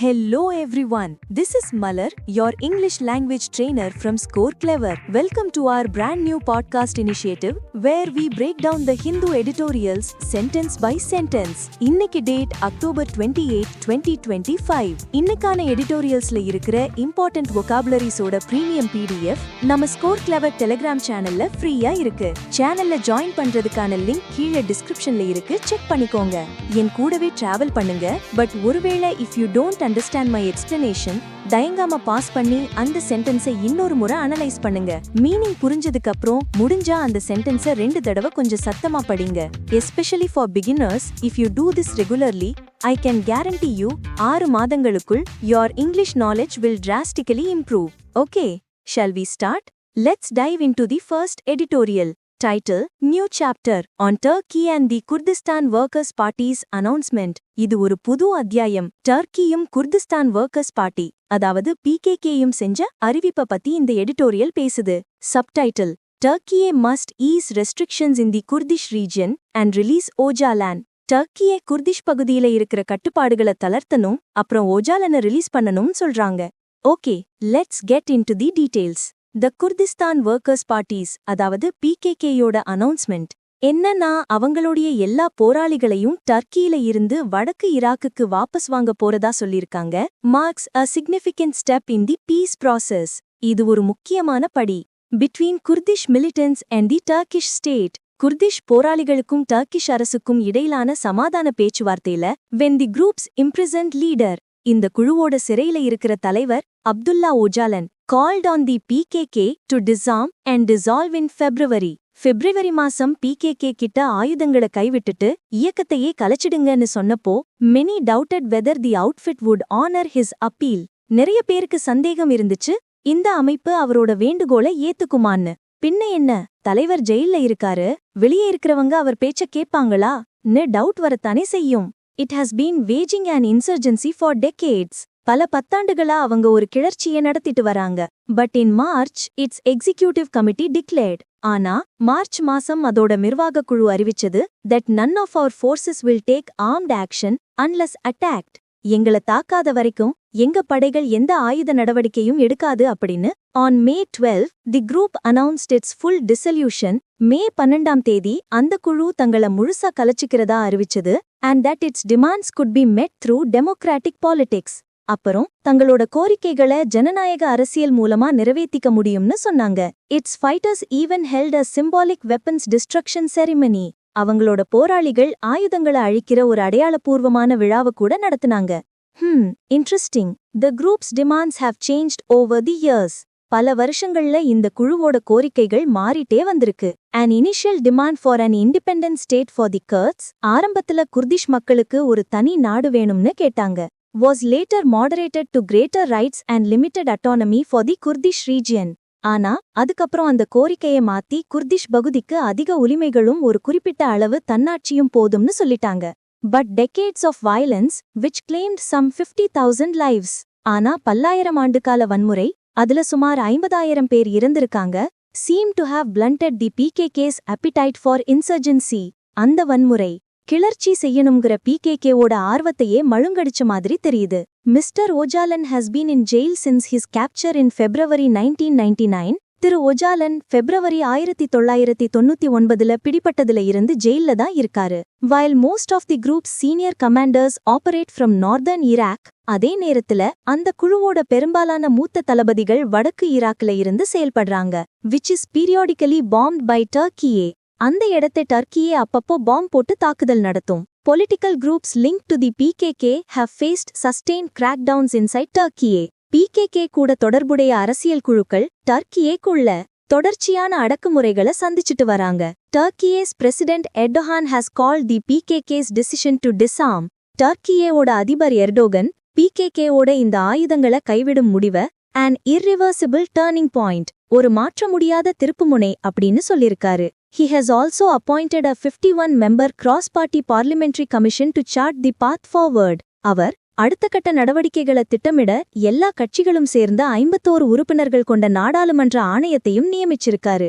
Hello everyone, this is Malar, your English language trainer from Score Clever. Welcome to our brand new podcast initiative where we break down the Hindu editorials sentence by sentence. இன்னைக்கு date October 28, 2025. இன்னைக்கான editorialsல இருக்கிற important vocabularies ஓட premium PDF நம்ம Score Clever Telegram channelல ஃப்ரீயா இருக்கு. சேனல்ல join பண்றதுக்கான link கீழே டிஸ்கிரிப்ஷன்ல இருக்கு, செக் பண்ணிக்கோங்க. என் கூடவே டிராவல் பண்ணுங்க. பட் ஒருவேளை if you don't understand my explanation, தயங்காம பாஸ் பண்ணி அந்த சென்டென்ஸை இன்னொரு முறை அனலைஸ் பண்ணுங்க. மீனிங் புரிஞ்சதுக்கு அப்புறம் முடிஞ்சா அந்த சென்டென்ஸை 2 தடவை கொஞ்சம் சத்தமா படிங்க. Especially for beginners, if you do this regularly, I can guarantee you 6 மாதங்களுக்குள் your English knowledge will drastically improve. Okay, shall we start? Let's dive into the first editorial. Title: New Chapter on Turkey and the Kurdistan Workers' Party's Announcement. இது ஒரு புது அத்தியாயம். டர்க்கியும் Kurdistan workers party அதாவது PKKயும் செஞ்ச அறிவிப்பை பத்தி இந்த எடிட்டோரியல் பேசுது. Subtitle: Turkey must ease restrictions in the Kurdish region and release Öcalan. Turkiye Kurdish பகுதியில இருக்கிற கட்டுப்பாடுகளை தளர்த்தணும், அப்புறம் ஓஜாலனை ரிலீஸ் பண்ணணும்னு சொல்றாங்க. Okay, let's get into the details. The Kurdistan Workers' Parties அதாவது PKKயோட அனௌன்ஸ்மெண்ட் என்னன்னா, அவங்களுடைய எல்லா போராளிகளையும் டர்க்கியில இருந்து வடக்கு ஈராக்குக்கு வாபஸ் வாங்க போறதா சொல்லிருக்காங்க. Marks a significant step in the peace process. இது ஒரு முக்கியமான படி. Between Kurdish militants and the Turkish state. Kurdish போராளிகளுக்கும் டர்க்கிஷ் அரசுக்கும் இடையிலான சமாதான பேச்சுவார்த்தையில when the group's imprisoned leader, இந்த குழுவோட சிறையில இருக்கிற தலைவர் Abdullah ஓஜாலன் called on the PKK to disarm and dissolve in February. பிப்ரவரி மாசம் PKK கிட்ட ஆயுதங்களை கைவிட்டுட்டு இயக்கத்தையே கலைச்சிடுங்கன்னு சொன்னப்போ many doubted whether the outfit would honor his appeal. நிறைய பேருக்கு சந்தேகம் இருந்துச்சு, இந்த அமைப்பு அவரோட வேண்டுகோளை ஏத்துக்குமான்னு. பின்ன என்ன, தலைவர் ஜெயில்ல இருக்காரு, வெளியே இருக்கிறவங்க அவர் பேச்ச கேட்பாங்களா?ன்னு டவுட் வரத்தானே செய்யும். It has been waging an insurgency for decades. பல பத்தாண்டுகளா அவங்க ஒரு கிளர்ச்சியை நடத்திட்டு வராங்க. But in March, its executive committee declared. ஆனா மார்ச் மாசம் அதோட நிர்வாக குழு அறிவிச்சது that none of our forces will take armed action unless attacked. எங்களை தாக்காத வரைக்கும் எங்க படைகள் எந்த ஆயுத நடவடிக்கையும் எடுக்காது அப்படின்னு. On May 12, the group announced its full dissolution. மே 12ஆம் தேதி அந்த குழு தங்களை முழுசா கலைச்சிக்கிறதா அறிவிச்சது and that its demands could be met through democratic politics. அப்புறம் தங்களோட கோரிக்கைகளை ஜனநாயக அரசியல் மூலமா நிறைவேத்திக்க முடியும்னு சொன்னாங்க. Its fighters even held a symbolic weapons destruction ceremony. அவங்களோட போராளிகள் ஆயுதங்களை அழிக்கிற ஒரு அடையாளபூர்வமான விழாவை கூட நடத்தினாங்க. Interesting. The group's demands have changed over the years. பல வருஷங்கள்ல இந்த குழுவோட கோரிக்கைகள் மாறிட்டே வந்திருக்கு. An initial demand for an independent state for the Kurds, ஆரம்பத்துல குர்திஷ் மக்களுக்கு ஒரு தனி நாடு வேணும்னு கேட்டாங்க, was later moderated to greater rights and limited autonomy for the Kurdish region. ஆனா அதுக்கப்புறம் அந்த கோரிக்கையை மாத்தி குர்திஷ் பகுதிக்கு அதிக உரிமைகளும் ஒரு குறிப்பிட்ட அளவு தன்னாட்சியும் போதும்னு சொல்லிட்டாங்க. But decades of violence, which claimed some 50,000 lives. ஆனா பல்லாயிரம் ஆண்டுகால வன்முறை, அதுல சுமார் 50,000 பேர் இறந்திருக்காங்க, seem to have blunted the PKK's appetite for insurgency. அந்த வன்முறை கிளர்ச்சி செய்யணுங்கிற PKKவோட ஆர்வத்தையே மழுங்கடிச்ச மாதிரி தெரியுது. Mister Ocalan has been in jail since his capture in February 1999. திரு ஓஜாலன் பிப்ரவரி 1999ல பிடிபட்டதுல இருந்து ஜெயில்ல தான் இருக்காரு. While most of the group's senior commanders operate from northern Iraq, அதே நேரத்துல அந்த குழுவோட பெரும்பாலான மூத்த தளபதிகள் வடக்கு ஈராக்ல இருந்து செயல்படுறாங்க, which is periodically bombed by Turkey. அந்த இடத்தை டர்க்கியே அப்பப்போ பாம்பு போட்டு தாக்குதல் நடத்தும். Political groups linked to the PKK have faced sustained crackdowns inside Turkey. PKK கூட தொடர்புடைய அரசியல் குழுக்கள் டர்க்கியேக்குள்ள தொடர்ச்சியான அடக்குமுறைகளை சந்திச்சிட்டு வராங்க. Turkey's President Erdogan has called the PKK's decision to disarm. டர்க்கியோட அதிபர் எர்டோகன் PKKவோட இந்த ஆயுதங்களை கைவிடும் முடிவை an irreversible turning point, ஒரு மாற்ற முடியாத திருப்புமுனை அப்படின்னு சொல்லிருக்காரு. He has also appointed a 51-member cross-party parliamentary commission to chart the path forward. அவர் அடுத்த கட்ட நடவடிக்கைகளை திட்டமிட எல்லா கட்சிகளும் சேர்ந்த 51 உறுப்பினர்கள் கொண்ட நாடாளுமன்ற ஆணையத்தையும் நியமிச்சிருக்காரு.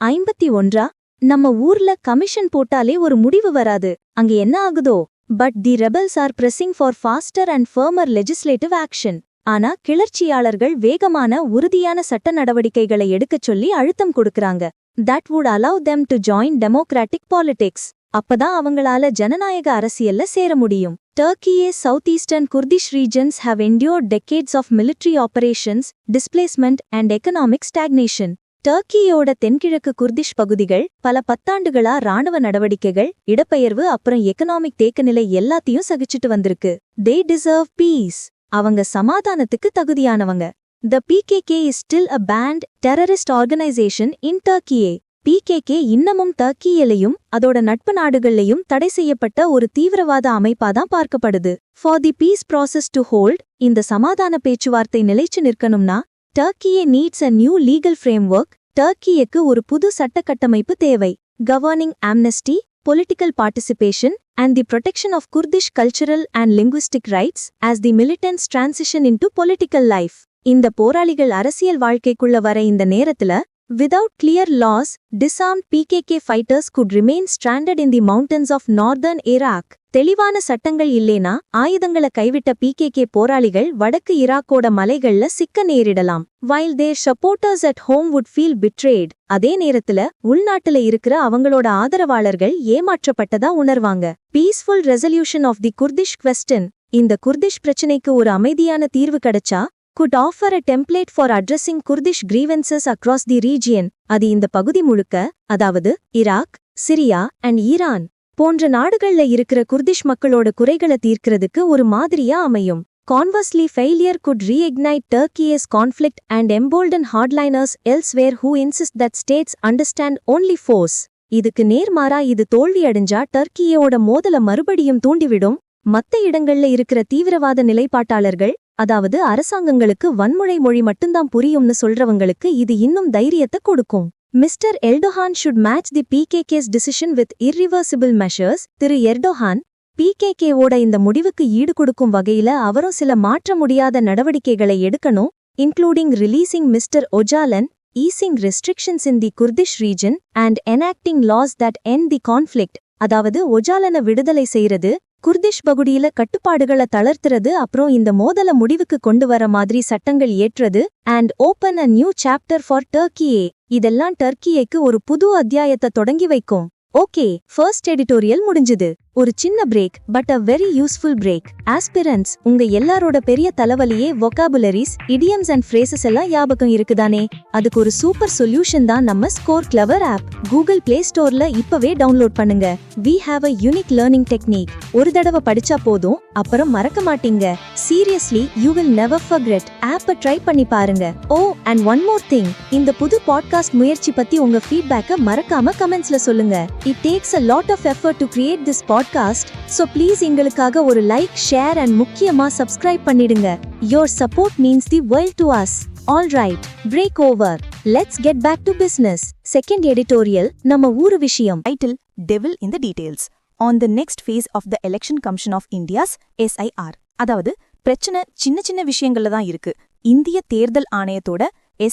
51? நம்ம ஊர்ல கமிஷன் போட்டாலே ஒரு முடிவு வராது, அங்க என்ன ஆகுதோ? But the rebels are pressing for faster and firmer legislative action. ஆனா கிளர்ச்சியாளர்கள் வேகமான உறுதியான சட்ட நடவடிக்கைகளை எடுக்கச் சொல்லி அழுத்தம் கொடுக்கறாங்க. That would allow them to join democratic politics. அப்பதான் அவங்களால ஜனநாயக அரசியல்ல சேர முடியும். Turkey's southeastern Kurdish regions have endured decades of military operations, displacement and economic stagnation. டர்க்கியோட தென்கிழக்கு குர்திஷ் பகுதிகள் பல பத்தாண்டுகளா ராணுவ நடவடிக்கைகள், இடப்பெயர்வு அப்புறம் எக்கனாமிக் தேக்கநிலை எல்லாத்தையும் சகிச்சுட்டு வந்திருக்கு. They deserve peace. அவங்க சமாதானத்துக்கு தகுதியானவங்க. The PKK is still a banned terrorist organization in Turkey. PKK இன்னமும் டர்க்கியிலையும் அதோட நட்பு நாடுகள்லையும் தடை செய்யப்பட்ட ஒரு தீவிரவாத அமைப்பாதான் பார்க்கப்படுது. For the peace process to hold, இந்த சமாதான பேச்சுவார்த்தை நிலைச்சு நிற்கணும்னா Turkey needs a new legal framework. டர்க்கியக்கு ஒரு புது சட்ட கட்டமைப்பு தேவை. Governing amnesty, political participation, and the protection of Kurdish cultural and linguistic rights as the militants transition into political life. இந்த போராளிகள் அரசியல் வாழ்க்கைக்குள்ள வர இந்த நேரத்துல without clear laws, disarmed PKK fighters could remain stranded in the mountains of northern Iraq. தெளிவான சட்டங்கள் இல்லேனா ஆயுதங்களை கைவிட்ட PKK போராளிகள் வடக்கு ஈராக்கோட மலைகள்ல சிக்க நேரிடலாம். While their supporters at home would feel betrayed. அதே நேரத்துல உள்நாட்டுல இருக்கிற அவங்களோட ஆதரவாளர்கள் ஏமாற்றப்பட்டதா உணர்வாங்க. Peaceful resolution of the Kurdish question. இந்த குர்திஷ் பிரச்சனைக்கு ஒரு அமைதியான தீர்வு கிடைச்சா could offer a template for addressing Kurdish grievances across the region. அது இந்த பகுதி முழுக்க, அதாவது ஈராக், சிரியா and ஈரான் போன்ற நாடுகள்ல இருக்கிற குர்திஷ் மக்களோட குறைகளை தீர்க்கிறதுக்கு ஒரு மாதிரியா அமையும். Conversely, failure could reignite Turkey's conflict and embolden hardliners elsewhere who insist that states understand only force. இதுக்கு நேர்மாறா இது தோல்வியடைஞ்சா டர்க்கியோட மோதல மறுபடியும் தூண்டிவிடும். மத்த இடங்கள்ல இருக்கிற தீவிரவாத நிலைப்பாட்டாளர்கள், அதாவது அரசாங்கங்களுக்கு வன்முறை மொழி மட்டும்தான் புரியும்னு சொல்றவங்களுக்கு இது இன்னும் தைரியத்தை கொடுக்கும். Mister Erdogan should match the PKK's decision with irreversible measures. திரு எர்டோகான் PKKவோட இந்த முடிவுக்கு ஈடு கொடுக்கும் வகையில அவரும் சில மாற்ற முடியாத நடவடிக்கைகளை எடுக்கணும், including releasing Mr. Öcalan, easing restrictions in the Kurdish region, and enacting laws that end the conflict. அதாவது ஒஜாலனை விடுதலை செய்யறது, குர்திஷ் பகுதியில கட்டுப்பாடுகளை தளர்த்துறது, அப்புறம் இந்த மோதல முடிவுக்கு கொண்டு வர மாதிரி சட்டங்கள் ஏற்றது, and open a new chapter for Turkey. இதெல்லாம் டர்க்கியேக்கு ஒரு புது அத்தியாயத்தை தொடங்கி வைக்கும். ஓகே, ஃபர்ஸ்ட் எடிட்டோரியல் முடிஞ்சுது. ஒரு சின்ன break, but a very useful break. Aspirants, உங்க எல்லாரோட பெரிய தலைவலியே vocabularies, idioms and phrases எல்லாம் ஞாபகம் இருக்குதானே? அதுக்கு ஒரு சூப்பர் சொல்யூஷன் தான் நம்ம score clever app. Google play ஸ்டோர்ல இப்பவே டவுன்லோட் பண்ணுங்க. We have a unique learning technique. ஒரு தடவை படிச்சா போதும், அப்புறம் மறக்க மாட்டீங்க. Seriously, you will never forget. ஆப்பை ட்ரை பண்ணி பாருங்க. ஓ, and one more thing. இந்த புது பாட்காஸ்ட் முயற்சி பத்தி உங்க ஃபீட்பேக்கை மறக்காம கமெண்ட்ஸ்ல சொல்லுங்க. It takes a lot of effort to create this podcast, so please எங்களுக்காக ஒரு லைக், ஷேர் and முக்கியமா சப்ஸ்கிரைப் பண்ணிடுங்க. Your support means the world to us. All right, break over. Let's get back to business. Second editorial, நம்ம ஊரு விஷயம். Title: Devil in the Details. On the next phase of the Election Commission of India's SIR. அதாவது பிரச்சனை சின்ன சின்ன விஷயங்கள்ல தான் இருக்கு. இந்திய தேர்தல் ஆணையத்தோட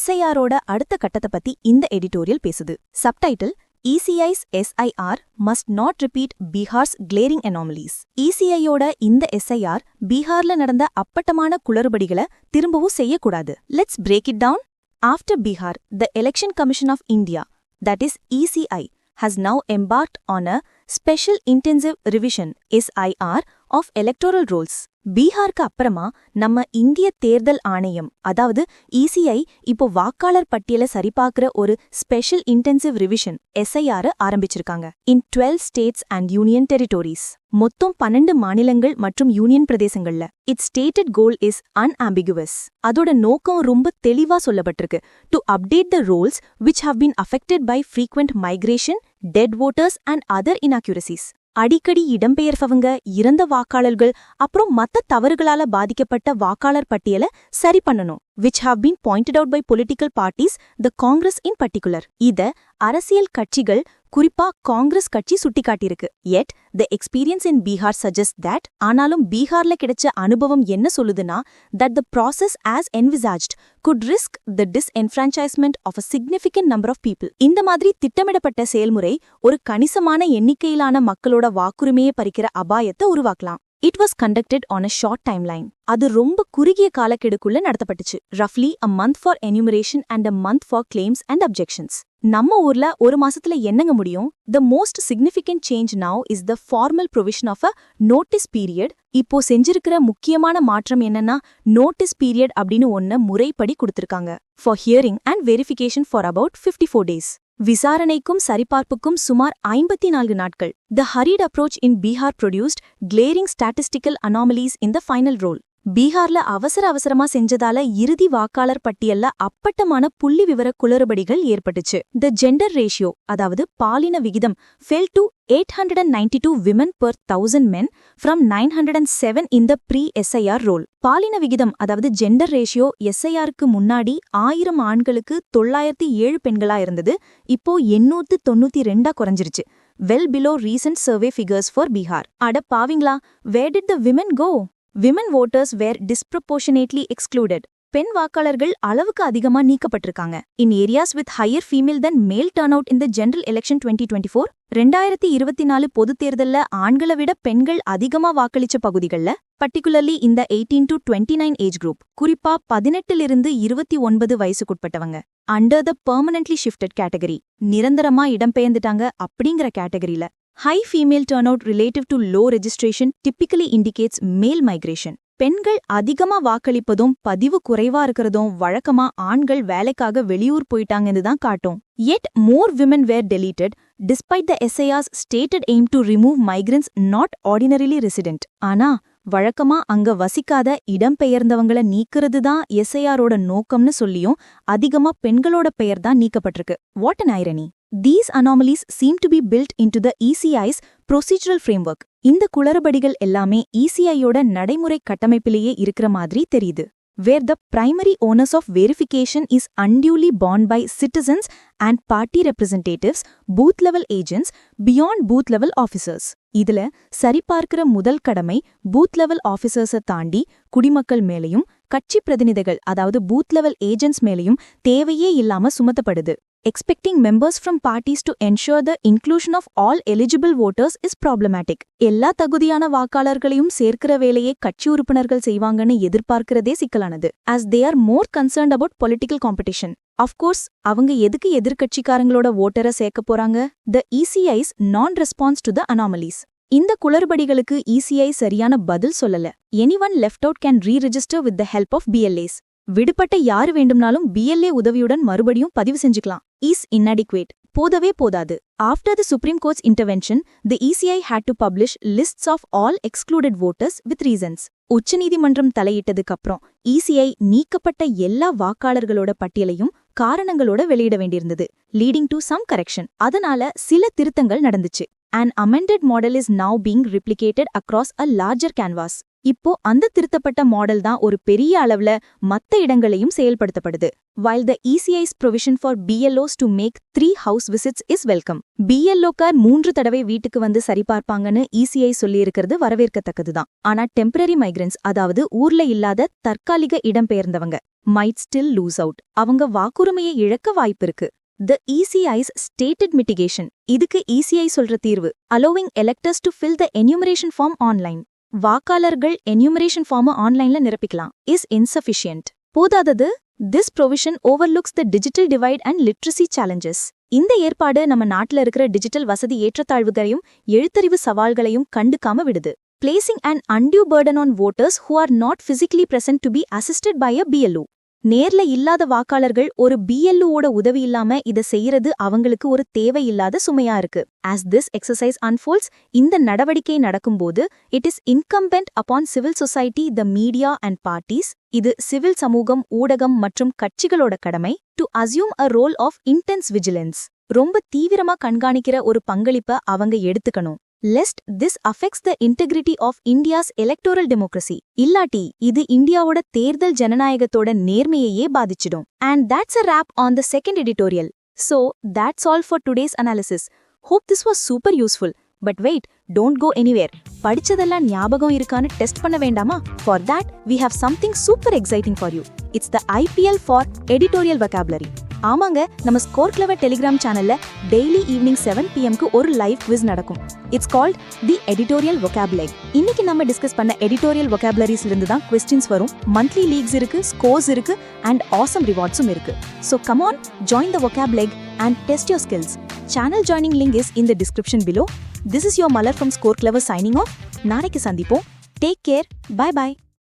SIR-ஓட அடுத்த கட்டத்தை பத்தி இந்த எடிட்டோரியல் பேசுது. Subtitle: ECI's SIR must not repeat Bihar's glaring anomalies. ECI-யோட இந்த SIR பீகார்ல நடந்த அப்பட்டமான குளறுபடிகளை திரும்பவும் செய்யக்கூடாது. Let's break it down. After Bihar, the Election Commission of India, that is ECI, has now embarked on a Special Intensive Revision SIR of electoral rolls. பீகாருக்கு அப்புறமா நம்ம இந்திய தேர்தல் ஆணையம், அதாவது ECI, இப்போ வாக்காளர் பட்டியலை சரிபார்க்கிற ஒரு ஸ்பெஷல் இன்டென்சிவ் ரிவிஷன் SIR ஆரம்பிச்சிருக்காங்க. In 12 states and union territories. மொத்தம் 12 மாநிலங்கள் மற்றும் யூனியன் பிரதேசங்கள்ல. It's stated goal is unambiguous. அதோட நோக்கம் ரொம்ப தெளிவா சொல்லப்பட்டிருக்கு. To update the rolls which have been affected by frequent migration, dead voters and other inaccuracies. அடிக்கடி இடம்பெயர்பவங்க, இறந்த வாக்காளர்கள், அப்புறம் மத்த தவறுகளால பாதிக்கப்பட்ட வாக்காளர் பட்டியலை சரி பண்ணணும். which have been pointed out by political parties, the Congress in particular. இத அரசியல் கட்சிகள் குறிப்பா காங்கிரஸ் கட்சி சுட்டிக்காட்டியிருக்கு. yet the experience in Bihar suggests that ஆனாலும் பீகார்ல கிடைச்ச அனுபவம் என்ன சொல்லுதுன்னா that the process as envisaged could risk the disenfranchisement of a significant number of people. இந்த மாதிரி திட்டமிடப்பட்ட செயல்முறை ஒரு கணிசமான எண்ணிக்கையிலான மக்களோட வாக்குரிமையை பறிக்கிற அபாயத்தை உருவாக்கலாம். It was conducted on a short timeline. அது ரொம்ப குறுகிய காலக்கெடுக்குள்ள நடத்தப்பட்டுச்சு. roughly a month for enumeration and a month for claims and objections. நம்ம ஊர்ல ஒரு மாசத்துல என்னங்க முடியும்? The most significant change now is the formal provision of a notice period. இப்போ செஞ்சிருக்கிற முக்கியமான மாற்றம் என்னன்னா notice period அப்படின்னு ஒன்ன முறைப்படி கொடுத்திருக்காங்க. For hearing and verification for about 54 days. விசாரணைக்கும் சரிபார்ப்புக்கும் சுமார் 54 நாட்கள். The hurried approach in Bihar produced glaring statistical anomalies in the final roll. பீகார்ல அவசரமா செஞ்சதால இறுதி வாக்காளர் பட்டியல்ல அப்பட்டமான புள்ளி விவர குளறுபடிகள் ஏற்பட்டுச்சு. The gender ratio, அதாவது பாலின விகிதம், fell to 892 women per 1000 men from 907 in the pre-SIR roll. பாலின விகிதம், அதாவது ஜெண்டர் ரேஷியோ SIRக்கு முன்னாடி 1000 ஆண்களுக்கு 907 பெண்களா இருந்தது. இப்போ 892 குறைஞ்சிருச்சு. Well below recent survey figures for Bihar. அட பாவிங்களா, where did the women go? Women voters were disproportionately excluded. பெண் வாக்காளர்கள் அளவுக்கு அதிகமா நீக்கப்பட்டிருக்காங்க. In areas with higher female than male turnout in the general election 2024, 2024 பொதுத் தேர்தல்ல ஆண்களை விட பெண்கள் அதிகமா வாக்களிச்ச பகுதிகள்ல, particularly in the 18 to 29 age group, குறிப்பா 18 to 29 வயசுக்குட்பட்டவங்க, under the permanently shifted category, நிரந்தரமா இடம்பெயர்ந்துட்டாங்க அப்படிங்கிற கேட்டகரியில, high female turnout relative to low registration typically indicates male migration. பெண்கள் அதிகமா வாக்களிப்பதும் பதிவு குறைவா இருக்கிறதும் வழக்கமா ஆண்கள் வேலைக்காக வெளியூர் போயிட்டாங்கன்னு தான் காட்டும். Yet more women were deleted despite the SIR's stated aim to remove migrants not ordinarily resident. ஆனா வழக்கமா அங்க வசிக்காத இடம்பெயர்ந்தவங்கள நீக்கிறது தான் SIRோட நோக்கம்னு சொல்லியும் அதிகமா பெண்களோட பெயர் தான் நீக்கப்பட்டிருக்கு. What an irony. These anomalies seem to be built into the ECI's procedural framework. இந்த குளறுபடிகள் எல்லாமே ECIயோட நடைமுறை கட்டமைப்பிலேயே இருக்கிற மாதிரி தெரியுது. Where the primary onus of verification is unduly borne by citizens and party representatives, booth-level agents, beyond booth-level officers. இதுல சரிபார்க்கிற முதல் கடமை பூத்-லெவல் ஆஃபீசர்ஸை தாண்டி குடிமக்கள் மேலையும் கட்சி பிரதிநிதிகள், அதாவது பூத்-லெவல் ஏஜென்ட்ஸ் மேலையும் தேவையே இல்லாம சுமத்தப்படுது. Expecting members from parties to ensure the inclusion of all eligible voters is problematic. எல்லா தகுதியான வாக்காளர்களையும் சேர்க்கிற வேலையை கட்சி உறுப்பினர்கள் செய்வாங்கன்னு எதிர்பார்க்கிறதே சிக்கலானது. As they are more concerned about political competition. Of course, அவங்க எதுக்கு எதிர்க்கட்சிக்காரங்களோட வோட்டரை சேர்க்க போறாங்க? The ECI's non-response to the anomalies. இந்த குளறுபடிகளுக்கு ECI சரியான பதில் சொல்லல. Anyone left out can re-register with the help of BLAs. விடுபட்ட யாரு வேண்டும்னாலும் BLA உதவியுடன் மறுபடியும் பதிவு செஞ்சுக்கலாம். Is inadequate. போதவே போதாது. After the Supreme Court's intervention, the ECI had to publish lists of all excluded voters with reasons. உச்சநீதிமன்றம் தலையிட்டதுக்கு அப்புறம் ECI நீக்கப்பட்ட எல்லா வாக்காளர்களோட பட்டியலையும் காரணங்களோட வெளியிட வேண்டியிருந்தது, leading to some correction. அதனால சில திருத்தங்கள் நடந்துச்சு. An amended model is now being replicated across a larger canvas. இப்போ அந்த திருத்தப்பட்ட மாடல் தான் ஒரு பெரிய அளவுல மத்த இடங்களையும் செயல்படுத்தப்படுது. While the ECI's provision for BLOs to make 3 house visits is welcome. BLOக்கார் 3 தடவை வீட்டுக்கு வந்து சரிபார்ப்பாங்கன்னு ECI சொல்லியிருக்கிறது வரவேற்கத்தக்கதுதான். ஆனா டெம்பரரி மைக்ரன்ஸ், அதாவது ஊர்ல இல்லாத தற்காலிக இடம்பெயர்ந்தவங்க, might still lose out. அவங்க வாக்குரிமையை இழக்க வாய்ப்பிருக்கு. The ECI's stated mitigation. இதுக்கு ECI சொல்ற தீர்வு, allowing electors to fill the enumeration form online. வாக்காளர்கள் என்யூமரேஷன் ஃபார்மை ஆன்லைன்ல நிரப்பிக்கலாம். Is insufficient. போதாதது, this provision overlooks the digital divide and literacy challenges. இந்த ஏற்பாடு நம்ம நாட்டில் இருக்கிற டிஜிட்டல் வசதி ஏற்றத்தாழ்வுகளையும் எழுத்தறிவு சவால்களையும் கண்டுக்காம விடுது. Placing and undue burden on voters who are not physically present to be assisted by a BLO. நேர்ல இல்லாத வாக்காளர்கள் ஒரு BLOவோட உதவி இல்லாம இதை செய்யறது அவங்களுக்கு ஒரு தேவையில்லாத சுமையா இருக்கு. As this exercise unfolds, இந்த நடவடிக்கை நடக்கும்போது it is incumbent upon civil society, the media and parties, இது சிவில் சமூகம், ஊடகம் மற்றும் கட்சிகளோட கடமை, to assume a role of intense vigilance. ரொம்ப தீவிரமா கண்காணிக்கிற ஒரு பங்களிப்பை அவங்க எடுத்துக்கணும். Lest this affects the integrity of India's electoral democracy. இல்லாட்டி இது இந்தியாவோட தேர்தல் ஜனநாயகத்தோட நேர்மையையே பாதிச்சிடும். And that's a wrap on the second editorial. So, that's all for today's analysis. Hope this was super useful. But wait, don't go anywhere. படிச்சதெல்லாம் ஞாபகம் இருக்கான்னு test பண்ண வேண்டாமா? For that, we have something super exciting for you. It's the IPL for Editorial Vocabulary. ஆமாங்க, நம்ம score clever Telegram சேனல்ல daily evening 7 PM ஒரு live quiz நடக்கும். It's called the Editorial Vocabulary. இன்னைக்கு நம்ம டிஸ்கஸ் பண்ண எடிட்டோரியல் vocabularies இருந்து தான் questions வரும். மந்த்லி லீக்ஸ் இருக்கு, ஸ்கோர்ஸ் இருக்கு and awesome rewardsum இருக்கு. So come on, join the vocab leg and test your skills. Channel joining link is in the description below. This is your Malar from Score Clever signing off. நாளைக்கு சந்திப்போம். Take care. Bye bye.